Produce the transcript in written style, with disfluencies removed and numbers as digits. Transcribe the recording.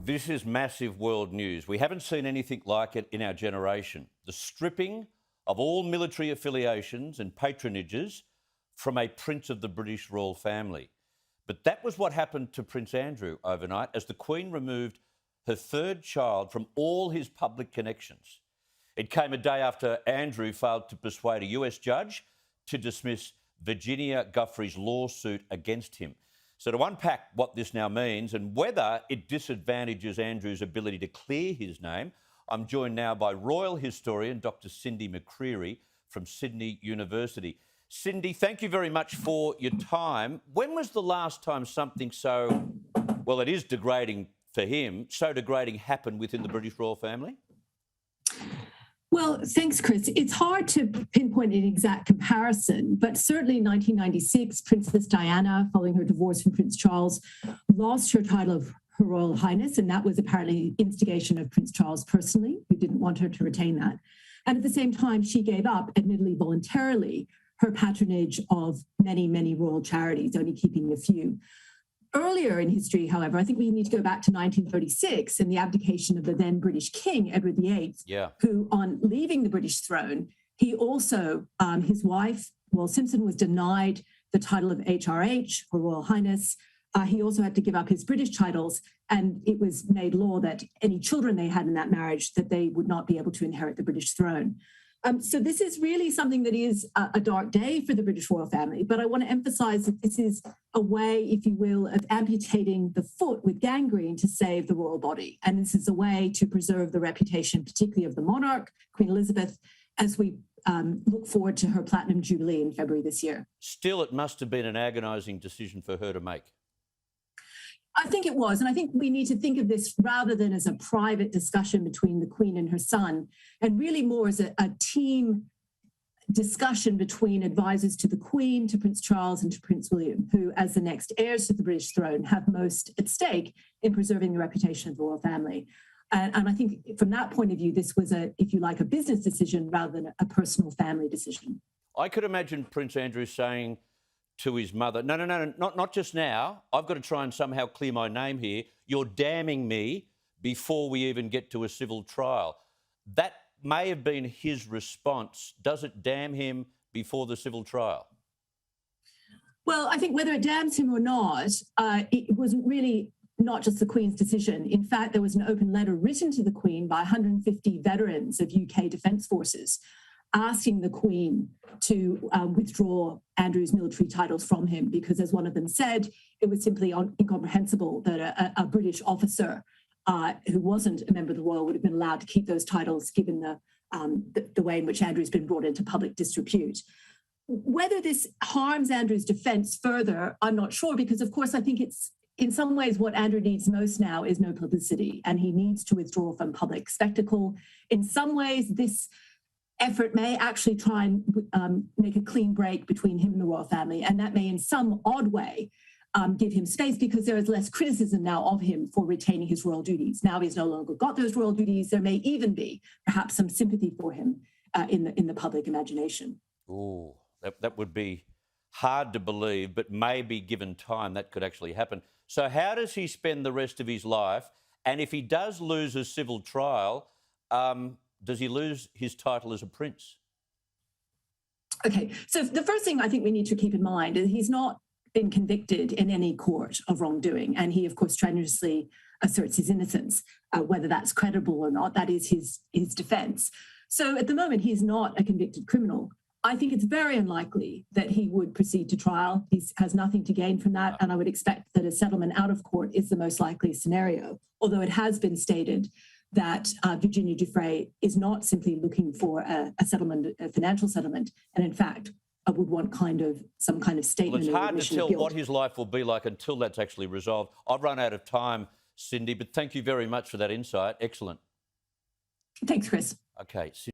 This is massive world news. We haven't seen anything like it in our generation. The stripping of all military affiliations and patronages from a prince of the British royal family. But that was what happened to Prince Andrew overnight as the Queen removed her third child from all his public connections. It came a day after Andrew failed to persuade a US judge to dismiss Virginia Giuffre's lawsuit against him. So to unpack what this now means and whether it disadvantages Andrew's ability to clear his name, I'm joined now by royal historian Dr. Cindy McCreery from Sydney University. Cindy, thank you very much for your time. When was the last time something so, well, it is degrading for him, so degrading happened within the British royal family? Well, thanks, Chris. It's hard to pinpoint an exact comparison, but certainly in 1996, Princess Diana, following her divorce from Prince Charles, lost her title of Her Royal Highness, and that was apparently instigation of Prince Charles personally, who didn't want her to retain that. And at the same time, she gave up, admittedly voluntarily, her patronage of many, many royal charities, only keeping a few. Earlier in history, however, I think we need to go back to 1936 and the abdication of the then British King, Edward VIII, who, on leaving the British throne, he also, his wife, Will Simpson, was denied the title of HRH, Her Royal Highness. He also had to give up his British titles, and it was made law that any children they had in that marriage, that they would not be able to inherit the British throne. So this is really something that is a dark day for the British royal family. But I want to emphasize that this is a way, if you will, of amputating the foot with gangrene to save the royal body. And this is a way to preserve the reputation, particularly of the monarch, Queen Elizabeth, as we look forward to her Platinum Jubilee in February this year. Still, it must have been an agonising decision for her to make. I think it was. And I think we need to think of this rather than as a private discussion between the Queen and her son, and really more as a team discussion between advisors to the Queen, to Prince Charles and to Prince William, who, as the next heirs to the British throne, have most at stake in preserving the reputation of the royal family. And I think from that point of view, this was if you like, a business decision rather than a personal family decision. I could imagine Prince Andrew saying to his mother, no, not just now. I've got to try and somehow clear my name here. You're damning me before we even get to a civil trial. That may have been his response. Does it damn him before the civil trial? Well, I think whether it damns him or not, it wasn't really not just the Queen's decision. In fact, there was an open letter written to the Queen by 150 veterans of UK Defence Forces asking the Queen to withdraw Andrew's military titles from him because, as one of them said, it was simply incomprehensible that a British officer who wasn't a member of the royal would have been allowed to keep those titles given the way in which Andrew's been brought into public disrepute. Whether this harms Andrew's defence further, I'm not sure, because, of course, I think it's in some ways what Andrew needs most now is no publicity, and he needs to withdraw from public spectacle. In some ways, this effort may actually try and make a clean break between him and the royal family, and that may in some odd way give him space because there is less criticism now of him for retaining his royal duties. Now he's no longer got those royal duties. There may even be perhaps some sympathy for him in the public imagination. Ooh, that would be hard to believe, but maybe given time that could actually happen. So how does he spend the rest of his life? And if he does lose a civil trial, does he lose his title as a prince? Okay, so the first thing I think we need to keep in mind is he's not been convicted in any court of wrongdoing, and he, of course, strenuously asserts his innocence. Whether that's credible or not, that is his defence. So at the moment, he's not a convicted criminal. I think it's very unlikely that he would proceed to trial. He has nothing to gain from that, and I would expect that a settlement out of court is the most likely scenario, although it has been stated that Virginia Giuffre is not simply looking for a settlement, a financial settlement, and in fact, I would want some kind of statement. Well, it's hard to tell what his life will be like until that's actually resolved. I've run out of time, Cindy, but thank you very much for that insight. Excellent. Thanks, Chris. Okay.